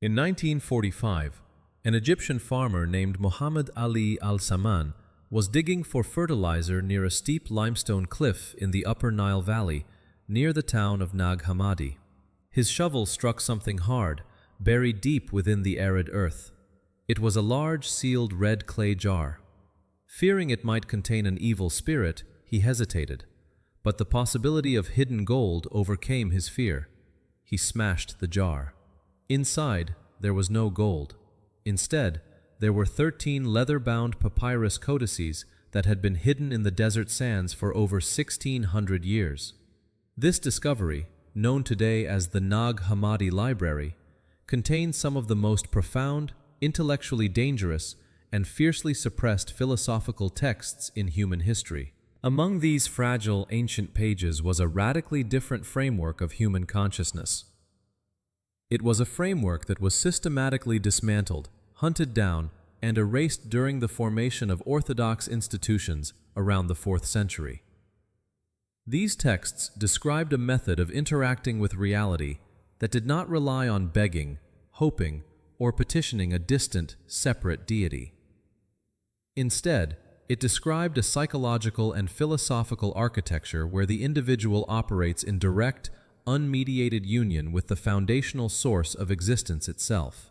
In 1945, an Egyptian farmer named Muhammad Ali al-Saman was digging for fertilizer near a steep limestone cliff in the upper Nile Valley, near the town of Nag Hammadi. His shovel struck something hard, buried deep within the arid earth. It was a large, sealed red clay jar. Fearing it might contain an evil spirit, he hesitated, but the possibility of hidden gold overcame his fear. He smashed the jar. Inside, there was no gold. Instead, there were 13 leather-bound papyrus codices that had been hidden in the desert sands for over 1,600 years. This discovery, known today as the Nag Hammadi Library, contains some of the most profound, intellectually dangerous, and fiercely suppressed philosophical texts in human history. Among these fragile ancient pages was a radically different framework of human consciousness. It was a framework that was systematically dismantled, hunted down, and erased during the formation of orthodox institutions around the 4th century. These texts described a method of interacting with reality that did not rely on begging, hoping, or petitioning a distant, separate deity. Instead, it described a psychological and philosophical architecture where the individual operates in direct, unmediated union with the foundational source of existence itself.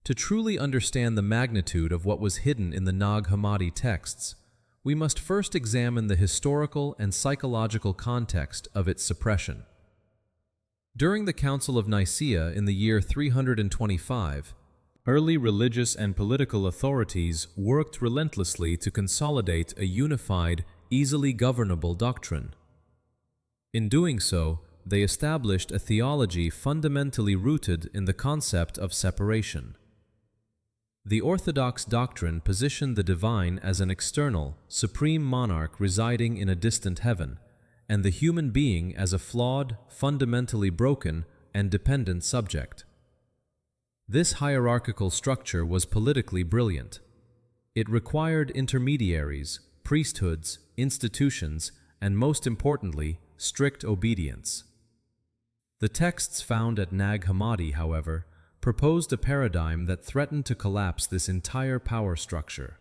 To truly understand the magnitude of what was hidden in the Nag Hammadi texts, we must first examine the historical and psychological context of its suppression. During the Council of Nicaea in the year 325, early religious and political authorities worked relentlessly to consolidate a unified, easily governable doctrine. In doing so, they established a theology fundamentally rooted in the concept of separation. The Orthodox doctrine positioned the divine as an external, supreme monarch residing in a distant heaven, and the human being as a flawed, fundamentally broken, and dependent subject. This hierarchical structure was politically brilliant. It required intermediaries, priesthoods, institutions, and most importantly, strict obedience. The texts found at Nag Hammadi, however, proposed a paradigm that threatened to collapse this entire power structure.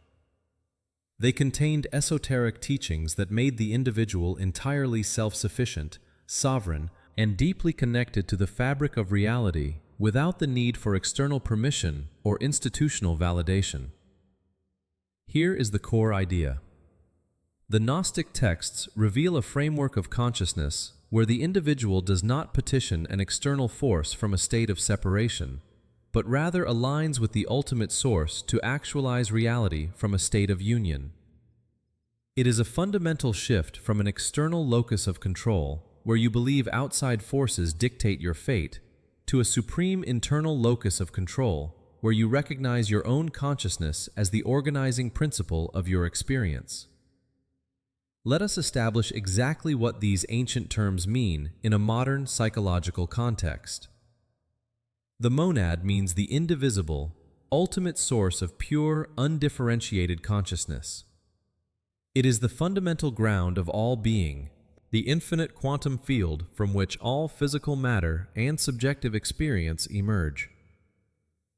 They contained esoteric teachings that made the individual entirely self-sufficient, sovereign, and deeply connected to the fabric of reality without the need for external permission or institutional validation. Here is the core idea. The Gnostic texts reveal a framework of consciousness where the individual does not petition an external force from a state of separation, but rather aligns with the ultimate source to actualize reality from a state of union. It is a fundamental shift from an external locus of control, where you believe outside forces dictate your fate, to a supreme internal locus of control, where you recognize your own consciousness as the organizing principle of your experience. Let us establish exactly what these ancient terms mean in a modern psychological context. The monad means the indivisible, ultimate source of pure, undifferentiated consciousness. It is the fundamental ground of all being, the infinite quantum field from which all physical matter and subjective experience emerge.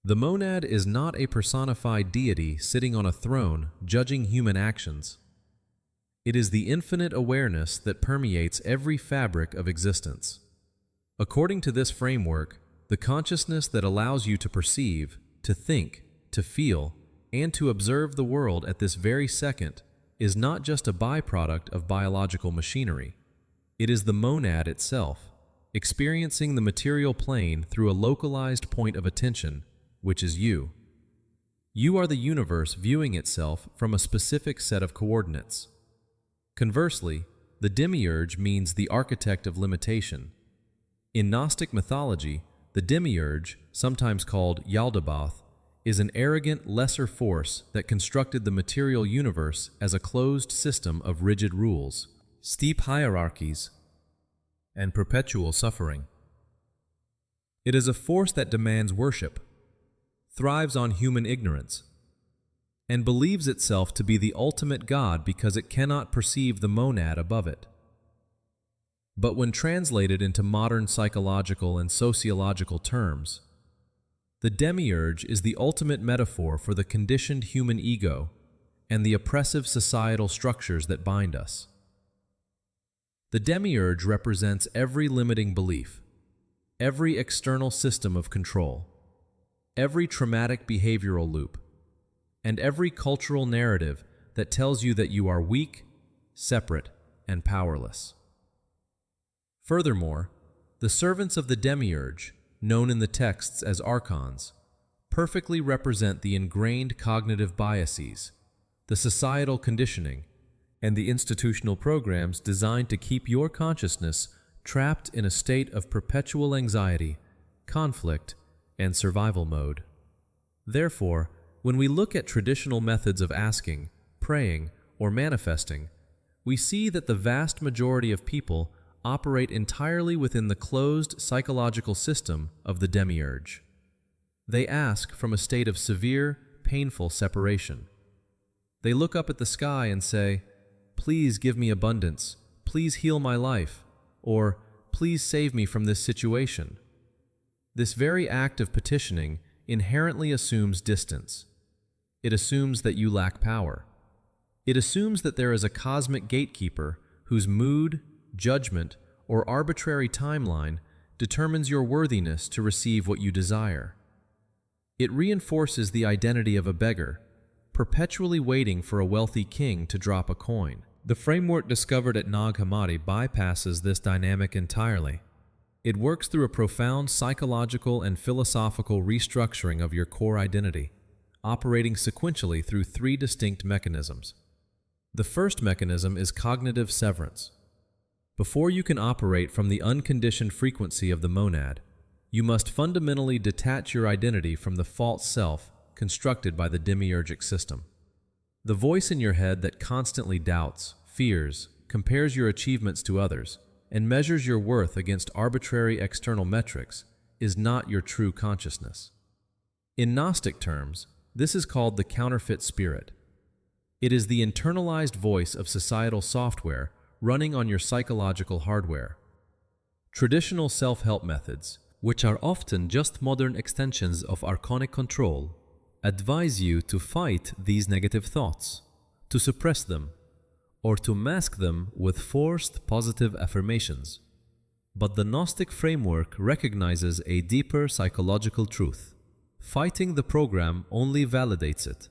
The monad is not a personified deity sitting on a throne judging human actions. It is the infinite awareness that permeates every fabric of existence. According to this framework, the consciousness that allows you to perceive, to think, to feel, and to observe the world at this very second is not just a byproduct of biological machinery. It is the monad itself, experiencing the material plane through a localized point of attention, which is you. You are the universe viewing itself from a specific set of coordinates. Conversely, the Demiurge means the architect of limitation. In Gnostic mythology, the Demiurge, sometimes called Yaldabaoth, is an arrogant lesser force that constructed the material universe as a closed system of rigid rules, steep hierarchies, and perpetual suffering. It is a force that demands worship, thrives on human ignorance, and believes itself to be the ultimate God because it cannot perceive the monad above it. But when translated into modern psychological and sociological terms, The Demiurge is the ultimate metaphor for the conditioned human ego and the oppressive societal structures that bind us. The Demiurge represents every limiting belief, every external system of control, every traumatic behavioral loop, and every cultural narrative that tells you that you are weak, separate, and powerless. Furthermore, the servants of the Demiurge, known in the texts as Archons, perfectly represent the ingrained cognitive biases, the societal conditioning, and the institutional programs designed to keep your consciousness trapped in a state of perpetual anxiety, conflict, and survival mode. Therefore, when we look at traditional methods of asking, praying, or manifesting, we see that the vast majority of people operate entirely within the closed psychological system of the Demiurge. They ask from a state of severe, painful separation. They look up at the sky and say, "Please give me abundance, please heal my life," or "Please save me from this situation." This very act of petitioning inherently assumes distance. It assumes that you lack power. It assumes that there is a cosmic gatekeeper whose mood, judgment, or arbitrary timeline determines your worthiness to receive what you desire. It reinforces the identity of a beggar, perpetually waiting for a wealthy king to drop a coin. The framework discovered at Nag Hammadi bypasses this dynamic entirely. It works through a profound psychological and philosophical restructuring of your core identity, operating sequentially through three distinct mechanisms. The first mechanism is cognitive severance. Before you can operate from the unconditioned frequency of the monad, you must fundamentally detach your identity from the false self constructed by the demiurgic system. The voice in your head that constantly doubts, fears, compares your achievements to others, and measures your worth against arbitrary external metrics is not your true consciousness. In Gnostic terms, this is called the counterfeit spirit. It is the internalized voice of societal software running on your psychological hardware. Traditional self-help methods, which are often just modern extensions of archonic control, advise you to fight these negative thoughts, to suppress them, or to mask them with forced positive affirmations. But the Gnostic framework recognizes a deeper psychological truth. Fighting the program only validates it.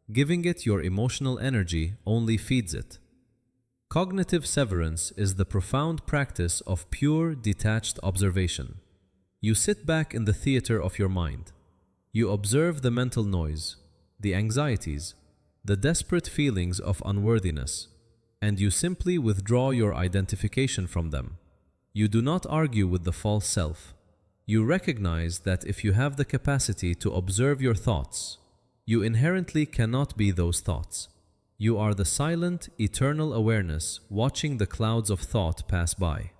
Giving it your emotional energy only feeds it. Cognitive severance is the profound practice of pure, detached observation. You sit back in the theater of your mind. You observe the mental noise, the anxieties, the desperate feelings of unworthiness, and you simply withdraw your identification from them. You do not argue with the false self. You recognize that if you have the capacity to observe your thoughts, you inherently cannot be those thoughts. You are the silent, eternal awareness watching the clouds of thought pass by.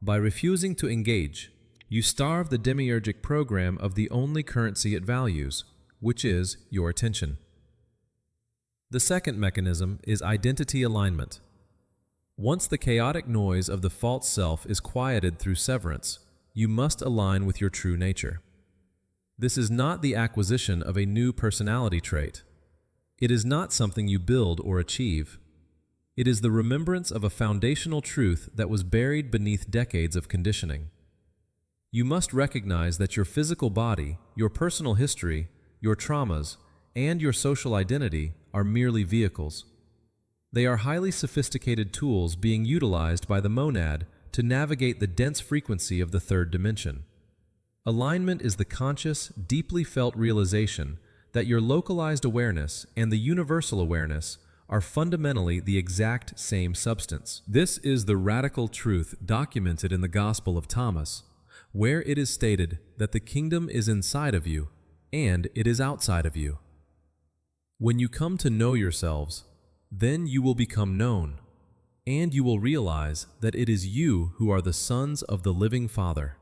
By refusing to engage, you starve the demiurgic program of the only currency it values, which is your attention. The second mechanism is identity alignment. Once the chaotic noise of the false self is quieted through severance, you must align with your true nature. This is not the acquisition of a new personality trait. It is not something you build or achieve. It is the remembrance of a foundational truth that was buried beneath decades of conditioning. You must recognize that your physical body, your personal history, your traumas, and your social identity are merely vehicles. They are highly sophisticated tools being utilized by the monad to navigate the dense frequency of the third dimension. Alignment is the conscious, deeply felt realization that your localized awareness and the universal awareness are fundamentally the exact same substance. This is the radical truth documented in the Gospel of Thomas, where it is stated that the kingdom is inside of you and it is outside of you. When you come to know yourselves, then you will become known, and you will realize that it is you who are the sons of the living Father.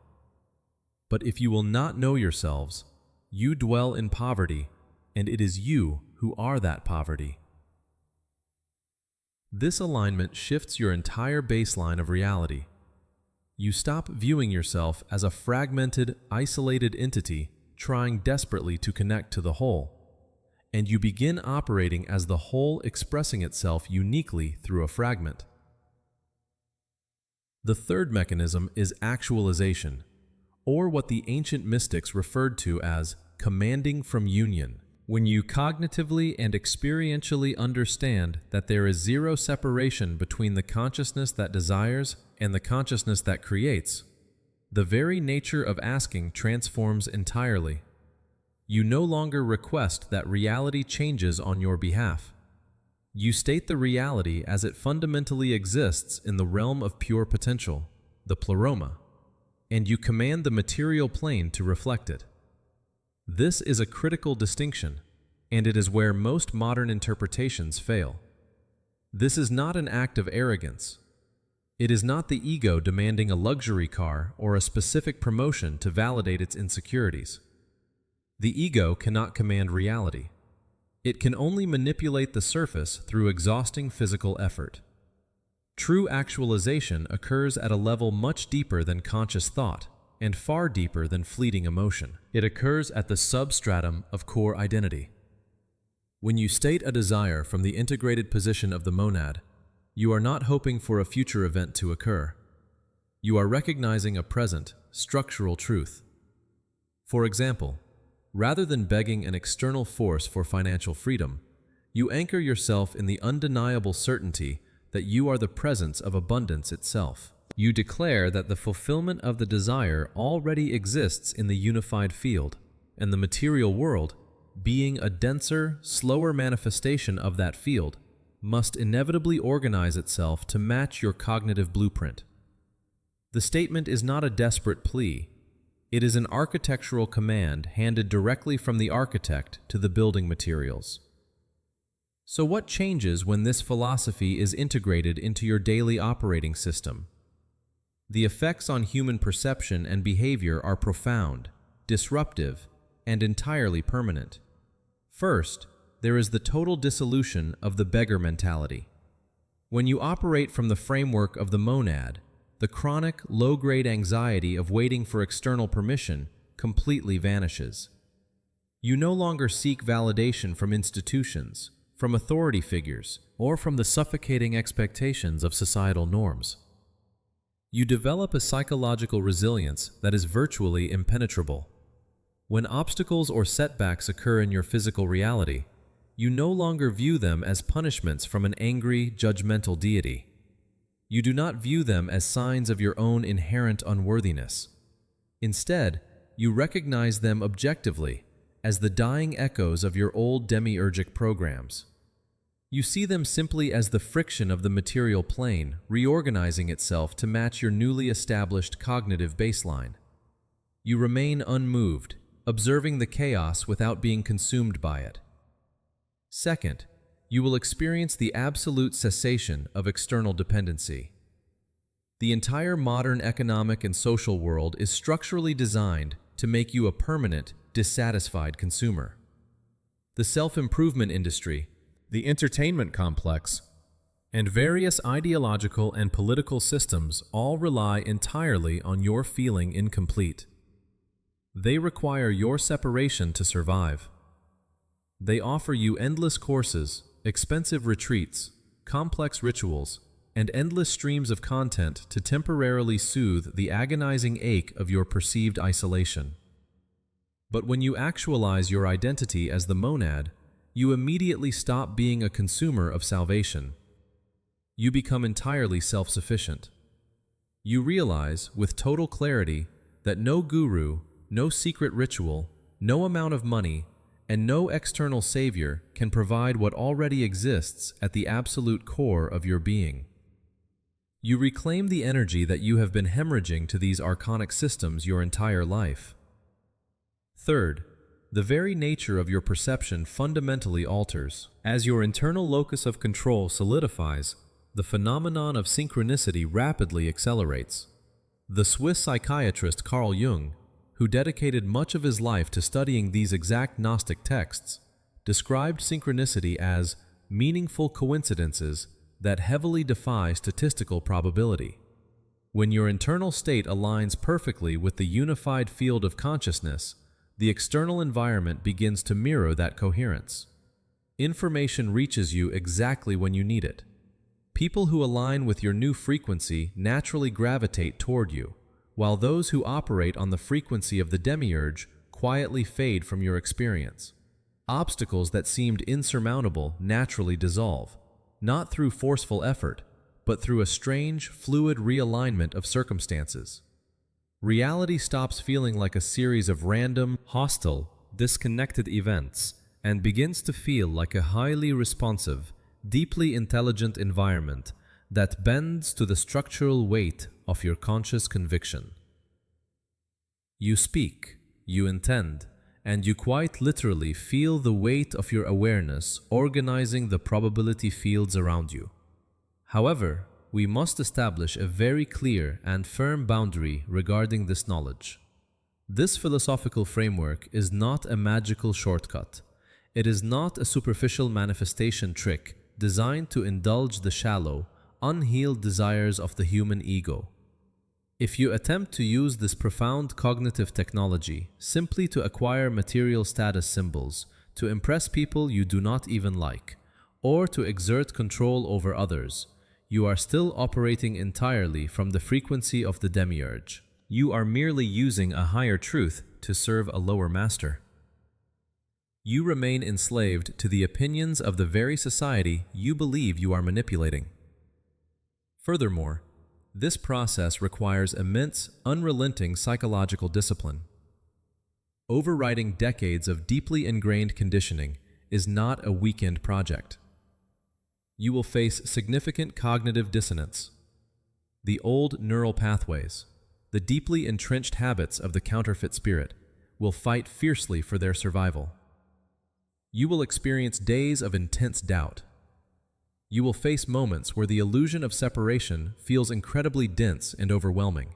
But if you will not know yourselves, you dwell in poverty, and it is you who are that poverty. This alignment shifts your entire baseline of reality. You stop viewing yourself as a fragmented, isolated entity trying desperately to connect to the whole, and you begin operating as the whole expressing itself uniquely through a fragment. The third mechanism is actualization, or what the ancient mystics referred to as commanding from union. When you cognitively and experientially understand that there is zero separation between the consciousness that desires and the consciousness that creates, the very nature of asking transforms entirely. You no longer request that reality changes on your behalf. You state the reality as it fundamentally exists in the realm of pure potential, the pleroma, and you command the material plane to reflect it. This is a critical distinction, and it is where most modern interpretations fail. This is not an act of arrogance. It is not the ego demanding a luxury car or a specific promotion to validate its insecurities. The ego cannot command reality. It can only manipulate the surface through exhausting physical effort. True actualization occurs at a level much deeper than conscious thought and far deeper than fleeting emotion. It occurs at the substratum of core identity. When you state a desire from the integrated position of the monad, you are not hoping for a future event to occur. You are recognizing a present, structural truth. For example, rather than begging an external force for financial freedom, you anchor yourself in the undeniable certainty that you are the presence of abundance itself. You declare that the fulfillment of the desire already exists in the unified field, and the material world, being a denser, slower manifestation of that field, must inevitably organize itself to match your cognitive blueprint. The statement is not a desperate plea. It is an architectural command handed directly from the architect to the building materials. So what changes when this philosophy is integrated into your daily operating system? The effects on human perception and behavior are profound, disruptive, and entirely permanent. First, there is the total dissolution of the beggar mentality. When you operate from the framework of the monad, the chronic, low-grade anxiety of waiting for external permission completely vanishes. You no longer seek validation from institutions, from authority figures, or from the suffocating expectations of societal norms. You develop a psychological resilience that is virtually impenetrable. When obstacles or setbacks occur in your physical reality, you no longer view them as punishments from an angry, judgmental deity. You do not view them as signs of your own inherent unworthiness. Instead, you recognize them objectively as the dying echoes of your old demiurgic programs. You see them simply as the friction of the material plane reorganizing itself to match your newly established cognitive baseline. You remain unmoved, observing the chaos without being consumed by it. Second, you will experience the absolute cessation of external dependency. The entire modern economic and social world is structurally designed to make you a permanent, dissatisfied consumer. The self-improvement industry, the entertainment complex, and various ideological and political systems all rely entirely on your feeling incomplete. They require your separation to survive. They offer you endless courses, expensive retreats, complex rituals, and endless streams of content to temporarily soothe the agonizing ache of your perceived isolation. But when you actualize your identity as the monad, you immediately stop being a consumer of salvation. You become entirely self-sufficient. You realize, with total clarity, that no guru, no secret ritual, no amount of money, and no external savior can provide what already exists at the absolute core of your being. You reclaim the energy that you have been hemorrhaging to these archonic systems your entire life. Third, the very nature of your perception fundamentally alters. As your internal locus of control solidifies, the phenomenon of synchronicity rapidly accelerates. The Swiss psychiatrist Carl Jung, who dedicated much of his life to studying these exact Gnostic texts, described synchronicity as meaningful coincidences that heavily defy statistical probability. When your internal state aligns perfectly with the unified field of consciousness, the external environment begins to mirror that coherence. Information reaches you exactly when you need it. People who align with your new frequency naturally gravitate toward you, while those who operate on the frequency of the Demiurge quietly fade from your experience. Obstacles that seemed insurmountable naturally dissolve, not through forceful effort, but through a strange, fluid realignment of circumstances. Reality stops feeling like a series of random, hostile, disconnected events and begins to feel like a highly responsive, deeply intelligent environment that bends to the structural weight of your conscious conviction. You speak, you intend, and you quite literally feel the weight of your awareness organizing the probability fields around you. However, we must establish a very clear and firm boundary regarding this knowledge. This philosophical framework is not a magical shortcut. It is not a superficial manifestation trick designed to indulge the shallow, unhealed desires of the human ego. If you attempt to use this profound cognitive technology simply to acquire material status symbols, to impress people you do not even like, or to exert control over others, you are still operating entirely from the frequency of the Demiurge. You are merely using a higher truth to serve a lower master. You remain enslaved to the opinions of the very society you believe you are manipulating. Furthermore, this process requires immense, unrelenting psychological discipline. Overriding decades of deeply ingrained conditioning is not a weekend project. You will face significant cognitive dissonance. The old neural pathways, the deeply entrenched habits of the counterfeit spirit, will fight fiercely for their survival. You will experience days of intense doubt. You will face moments where the illusion of separation feels incredibly dense and overwhelming,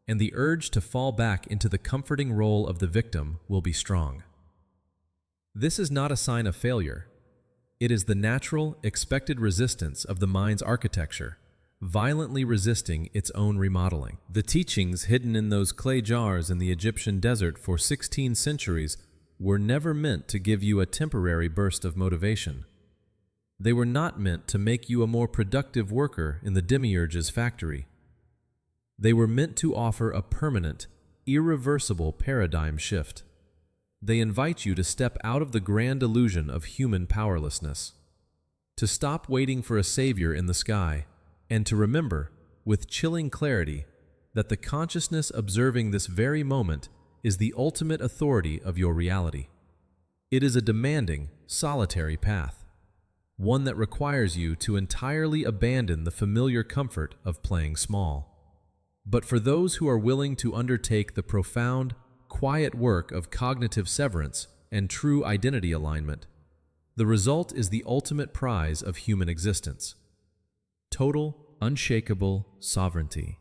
and the urge to fall back into the comforting role of the victim will be strong. This is not a sign of failure. It is the natural, expected resistance of the mind's architecture, violently resisting its own remodeling. The teachings hidden in those clay jars in the Egyptian desert for 16 centuries were never meant to give you a temporary burst of motivation. They were not meant to make you a more productive worker in the Demiurge's factory. They were meant to offer a permanent, irreversible paradigm shift. They invite you to step out of the grand illusion of human powerlessness, to stop waiting for a savior in the sky, and to remember, with chilling clarity, that the consciousness observing this very moment is the ultimate authority of your reality. It is a demanding, solitary path, one that requires you to entirely abandon the familiar comfort of playing small. But for those who are willing to undertake the profound, quiet work of cognitive severance and true identity alignment, the result is the ultimate prize of human existence: total, unshakable sovereignty.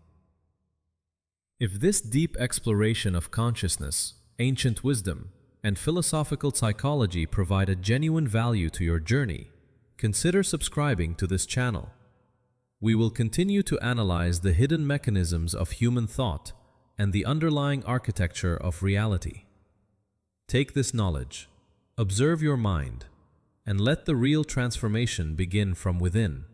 If this deep exploration of consciousness, ancient wisdom, and philosophical psychology provide a genuine value to your journey, consider subscribing to this channel. We will continue to analyze the hidden mechanisms of human thought and the underlying architecture of reality. Take this knowledge, observe your mind, and let the real transformation begin from within.